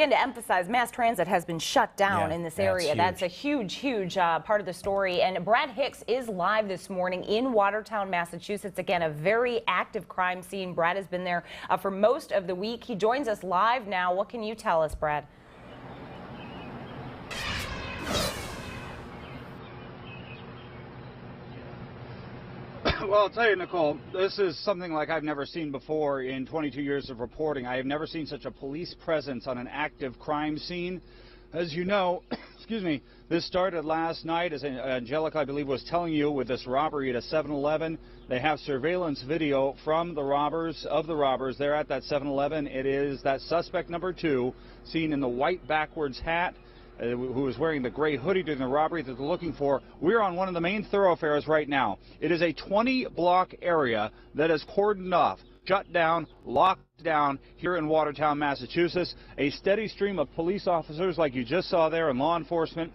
Again, to emphasize, mass transit has been shut down in this area. That's a huge part of the story. And Brad Hicks is live this morning in Watertown, Massachusetts. Again, a very active crime scene. Brad has been there for most of the week. He joins us live now. What can you tell us, Brad? Well, I'll tell you, Nicole, this is something like I've never seen before in 22 years of reporting. I have never seen such a police presence on an active crime scene. As you know, excuse me, this started last night, as Angelica, I believe, was telling you, with this robbery at a 7-Eleven. They have surveillance video from the robbers, there at that 7-Eleven. It is that suspect number 2, seen in the white backwards hat, who is wearing the gray hoodie during the robbery that they're looking for. We're on one of the main thoroughfares right now. It is a 20-block area that is cordoned off, shut down, locked down here in Watertown, Massachusetts. A steady stream of police officers, like you just saw there, and law enforcement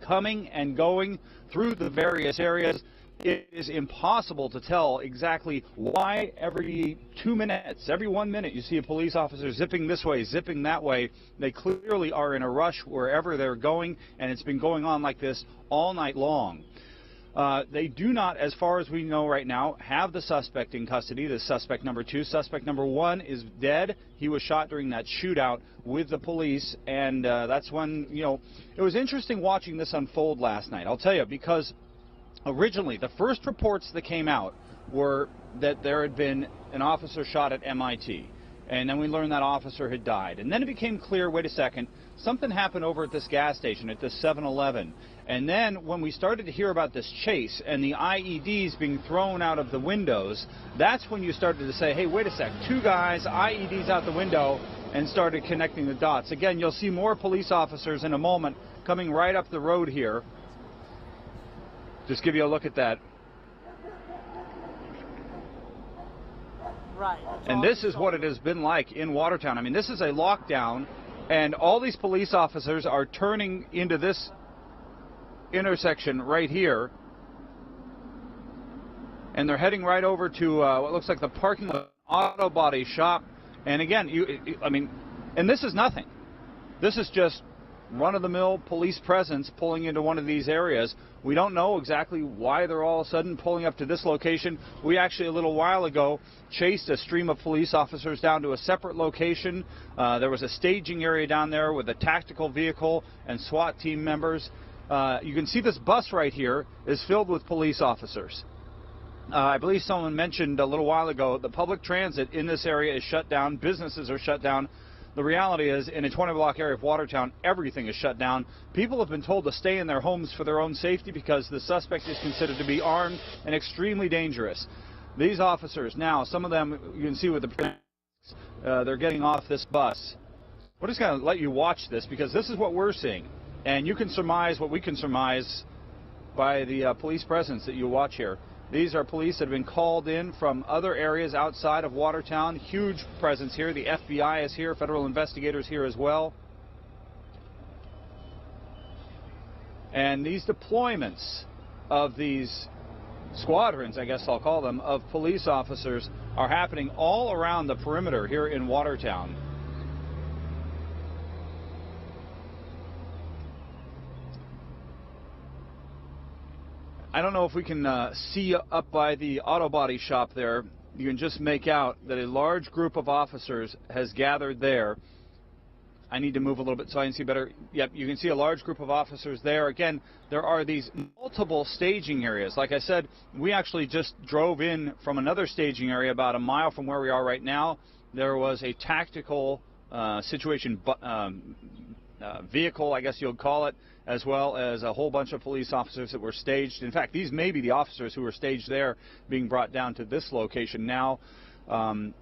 coming and going through the various areas. It is impossible to tell exactly why every 2 minutes, every 1 minute, you see a police officer zipping this way, zipping that way. They clearly are in a rush wherever they're going, and it's been going on like this all night long. They do not, as far as we know right now, have the suspect in custody. The suspect number 2. Suspect number 1 is dead. He was shot during that shootout with the police, and that's when, you know, it was interesting watching this unfold last night. I'll tell you, because originally, the first reports that came out were that there had been an officer shot at MIT. And then we learned that officer had died. And then it became clear, wait a second, something happened over at this gas station, at this 7-Eleven. And then when we started to hear about this chase and the IEDs being thrown out of the windows, that's when you started to say, hey, wait a sec, 2 guys, IEDs out the window, and started connecting the dots. Again, you'll see more police officers in a moment coming right up the road here. Just give you a look at that. Right. And this is what it has been like in Watertown. I mean, this is a lockdown, and all these police officers are turning into this intersection right here, and they're heading right over to what looks like the parking lot of an auto body shop. And again, I mean, and this is nothing. This is just run-of-the-mill police presence pulling into one of these areas. We don't know exactly why they're all of a sudden pulling up to this location. We actually, a little while ago, chased a stream of police officers down to a separate location. There was a staging area down there with a tactical vehicle and SWAT team members. You can see this bus right here is filled with police officers. I believe someone mentioned a little while ago the public transit in this area is shut down. Businesses are shut down. The reality is, in a 20-block area of Watertown, everything is shut down. People have been told to stay in their homes for their own safety because the suspect is considered to be armed and extremely dangerous. These officers now, some of them you can see with the they're getting off this bus. We're just going to let you watch this because this is what we're seeing. And you can surmise what we can surmise by the police presence that you watch here. These are police that have been called in from other areas outside of Watertown. Huge presence here. The FBI is here. Federal investigators here as well. And these deployments of these squadrons, I guess I'll call them, of police officers are happening all around the perimeter here in Watertown. I don't know if we can see up by the auto body shop there. You can just make out that a large group of officers has gathered there. I need to move a little bit so I can see better. Yep, you can see a large group of officers there. Again, there are these multiple staging areas. Like I said, we actually just drove in from another staging area about a mile from where we are right now. There was a tactical situation vehicle, I guess you'll call it, as well as a whole bunch of police officers that were staged. In fact, these may be the officers who were staged there being brought down to this location now.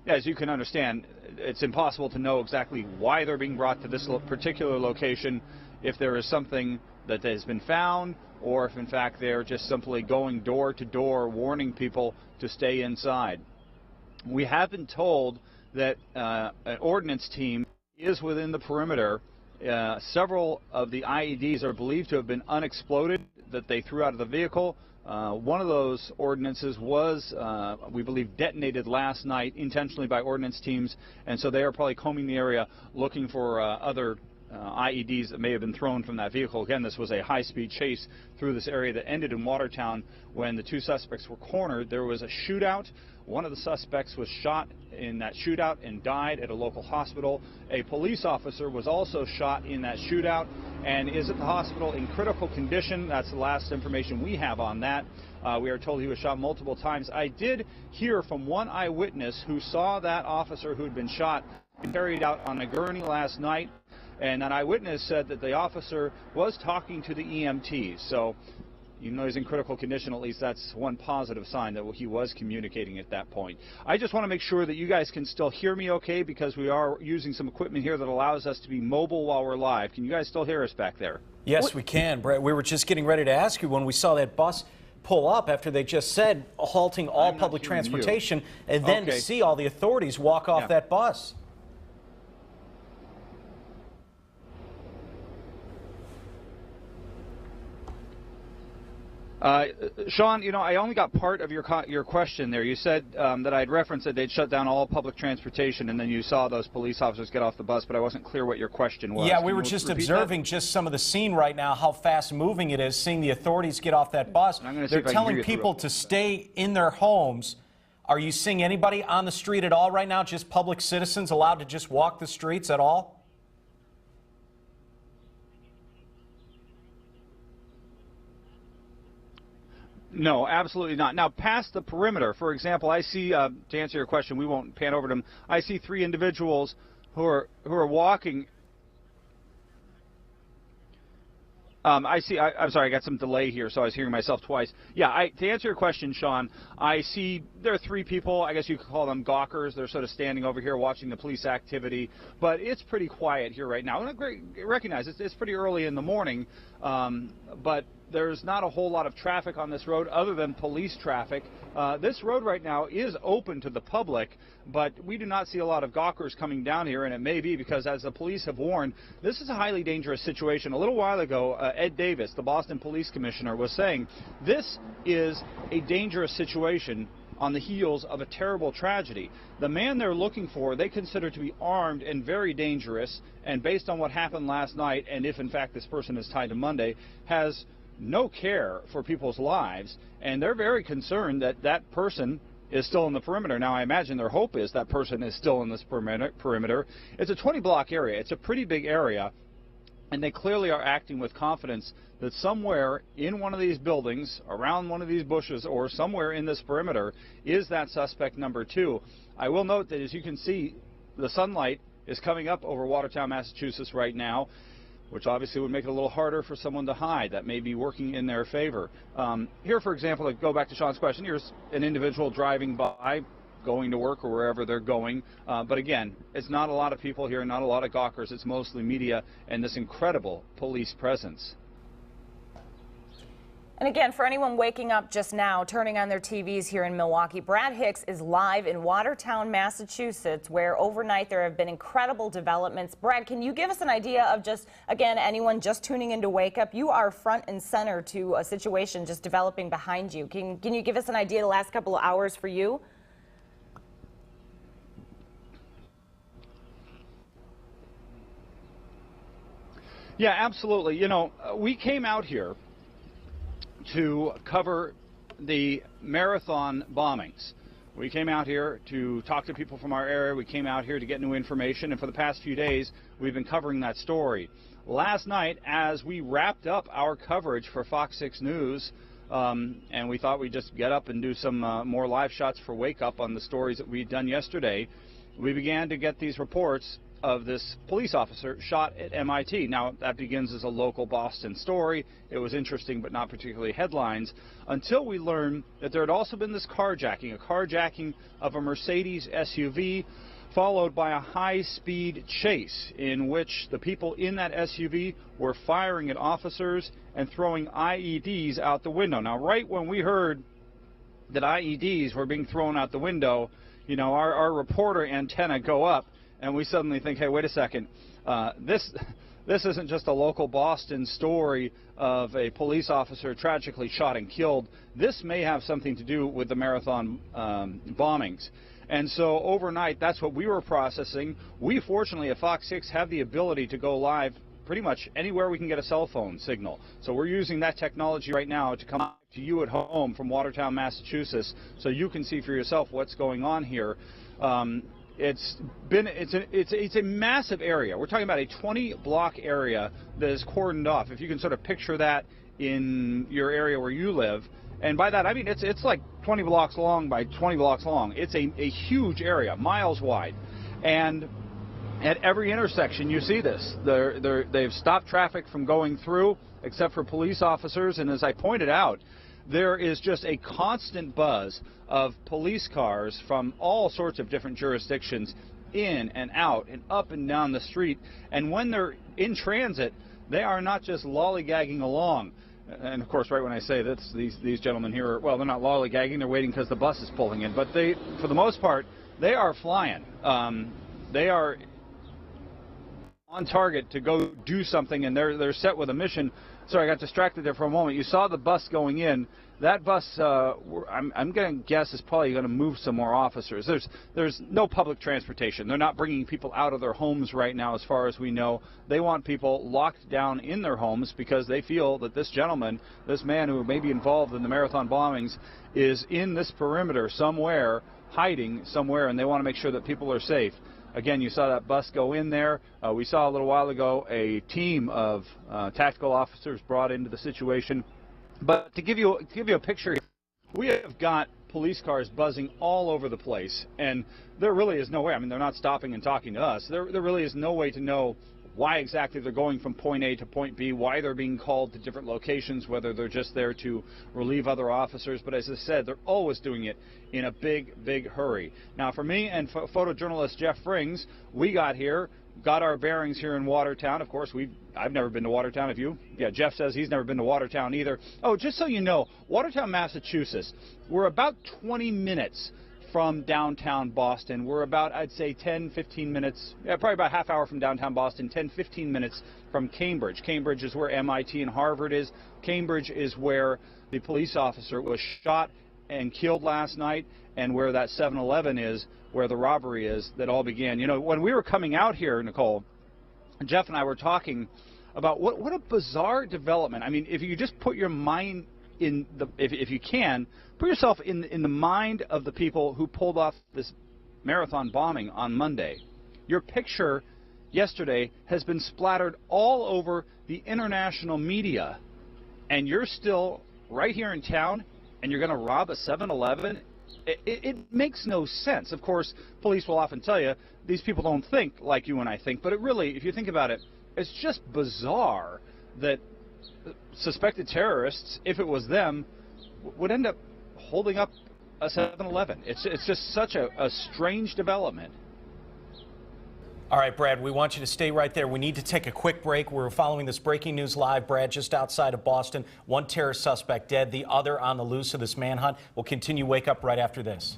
As you can understand, it's impossible to know exactly why they're being brought to this particular location, if there is something that has been found, or if in fact they're just simply going door to door warning people to stay inside. We have been told that an ordnance team is within the perimeter. Several of the IEDs are believed to have been unexploded that they threw out of the vehicle. One of those ordinances was, we believe, detonated last night intentionally by ordnance teams, and so they are probably combing the area looking for other IEDs that may have been thrown from that vehicle. Again, this was a high-speed chase through this area that ended in Watertown. When the two suspects were cornered, there was a shootout. One of the suspects was shot in that shootout and died at a local hospital. A police officer was also shot in that shootout and is at the hospital in critical condition. That's the last information we have on that. We are told he was shot multiple times. I did hear from one eyewitness who saw that officer who had been shot carried out on a gurney last night. And an eyewitness said that the officer was talking to the EMTs. So even though he's in critical condition, at least that's one positive sign that he was communicating at that point. I just want to make sure that you guys can still hear me okay, because we are using some equipment here that allows us to be mobile while we're live. Can you guys still hear us back there? Yes, we can, Brett. We were just getting ready to ask you when we saw that bus pull up after they just said halting all public transportation, and then to see all the authorities walk off that bus. Sean, you know, I only got part of your question there. You said that I'd referenced that they'd shut down all public transportation, and then you saw those police officers get off the bus, but I wasn't clear what your question was. Yeah, we were just observing just some of the scene right now, how fast-moving it is, seeing the authorities get off that bus. They're telling people to stay in their homes. Are you seeing anybody on the street at all right now, just public citizens allowed to just walk the streets at all? No, absolutely not. Now, past the perimeter, for example, I see, to answer your question, we won't pan over to them, I see three individuals who are walking. I'm sorry, I got some delay here, so I was hearing myself twice. Yeah, to answer your question, Sean, I see there are three people, I guess you could call them gawkers. They're sort of standing over here watching the police activity, but it's pretty quiet here right now. And I recognize it's pretty early in the morning, but there's not a whole lot of traffic on this road other than police traffic. This road right now is open to the public, but we do not see a lot of gawkers coming down here, and it may be because, as the police have warned, this is a highly dangerous situation. A little while ago, Ed Davis, the Boston Police Commissioner, was saying this is a dangerous situation on the heels of a terrible tragedy. The man they're looking for, they consider to be armed and very dangerous, and based on what happened last night, and if in fact this person is tied to Monday, has no care for people's lives, and they're very concerned that that person is still in the perimeter. Now, I imagine their hope is that person is still in this perimeter. It's a 20-block area. It's a pretty big area, and they clearly are acting with confidence that somewhere in one of these buildings, around one of these bushes, or somewhere in this perimeter is that suspect number 2. I will note that, as you can see, the sunlight is coming up over Watertown, Massachusetts right now, which obviously would make it a little harder for someone to hide. That may be working in their favor. Here, for example, to go back to Sean's question, here's an individual driving by, going to work or wherever they're going. But again, it's not a lot of people here, not a lot of gawkers. It's mostly media and this incredible police presence. And again, for anyone waking up just now, turning on their TVs here in Milwaukee, Brad Hicks is live in Watertown, Massachusetts, where overnight there have been incredible developments. Brad, can you give us an idea of just, again, anyone just tuning in to wake up? You are front and center to a situation just developing behind you. Can you give us an idea the last couple of hours for you? Yeah, absolutely. You know, we came out here to cover the marathon bombings. We came out here to talk to people from our area. We came out here to get new information, and for the past few days, we've been covering that story. Last night, as we wrapped up our coverage for Fox 6 News, and we thought we'd just get up and do some more live shots for Wake Up on the stories that we'd done yesterday, we began to get these reports of this police officer shot at MIT. Now, that begins as a local Boston story. It was interesting, but not particularly headlines, until we learned that there had also been this carjacking, a carjacking of a Mercedes SUV, followed by a high-speed chase in which the people in that SUV were firing at officers and throwing IEDs out the window. Now, right when we heard that IEDs were being thrown out the window, you know, our reporter antenna go up, and we suddenly think, hey, wait a second, this isn't just a local Boston story of a police officer tragically shot and killed. This may have something to do with the Marathon bombings. And so overnight, that's what we were processing. We, fortunately, at Fox 6 have the ability to go live pretty much anywhere we can get a cell phone signal. So we're using that technology right now to come to you at home from Watertown, Massachusetts, so you can see for yourself what's going on here. It's a massive area. We're talking about a 20-block area that is cordoned off. If you can sort of picture that in your area where you live. And by that, I mean it's like 20 blocks long by 20 blocks long. It's a huge area, miles wide. And at every intersection, you see this. They've stopped traffic from going through, except for police officers. And as I pointed out, there is just a constant buzz of police cars from all sorts of different jurisdictions in and out and up and down the street. And when they're in transit, they are not just lollygagging along. And of course, right when I say this, these gentlemen here are, well, they're not lollygagging, they're waiting because the bus is pulling in. But they, for the most part, they are flying. They are on target to go do something, and they're set with a mission. Sorry, I got distracted there for a moment. You saw the bus going in. That bus, I'm going to guess, is probably going to move some more officers. There's no public transportation. They're not bringing people out of their homes right now, as far as we know. They want people locked down in their homes because they feel that this gentleman, this man who may be involved in the Marathon bombings, is in this perimeter somewhere, hiding somewhere, and they want to make sure that people are safe. Again, you saw that bus go in there. We saw a little while ago a team of tactical officers brought into the situation. But to give you a picture, we have got police cars buzzing all over the place, and there really is no way. I mean, they're not stopping and talking to us. There really is no way to know why exactly they're going from point A to point B, why they're being called to different locations, whether they're just there to relieve other officers. But as I said, they're always doing it in a big, big hurry. Now, for me and photojournalist Jeff Frings, we got here, got our bearings here in Watertown. Of course, I've never been to Watertown. Have you? Yeah, Jeff says he's never been to Watertown either. Oh, just so you know, Watertown, Massachusetts, we're about 20 minutes from downtown Boston. We're about, I'd say, 10, 15 minutes, yeah, probably about a half hour from downtown Boston, 10, 15 minutes from Cambridge. Cambridge is where MIT and Harvard is. Cambridge is where the police officer was shot and killed last night, and where that 7-Eleven is, where the robbery is that all began. You know, when we were coming out here, Nicole, Jeff and I were talking about what a bizarre development. I mean, if you just put your mind in the, if you can, put yourself in the mind of the people who pulled off this Marathon bombing on Monday. Your picture yesterday has been splattered all over the international media, and you're still right here in town, and you're going to rob a 7-Eleven? It makes no sense. Of course, police will often tell you these people don't think like you and I think, but it really, if you think about it, it's just bizarre that suspected terrorists, if it was them, would end up holding up a 7-Eleven. It's just such a strange development. All right, Brad, we want you to stay right there. We need to take a quick break. We're following this breaking news live, Brad, just outside of Boston. One terrorist suspect dead, the other on the loose of this manhunt. We'll continue Wake Up right after this.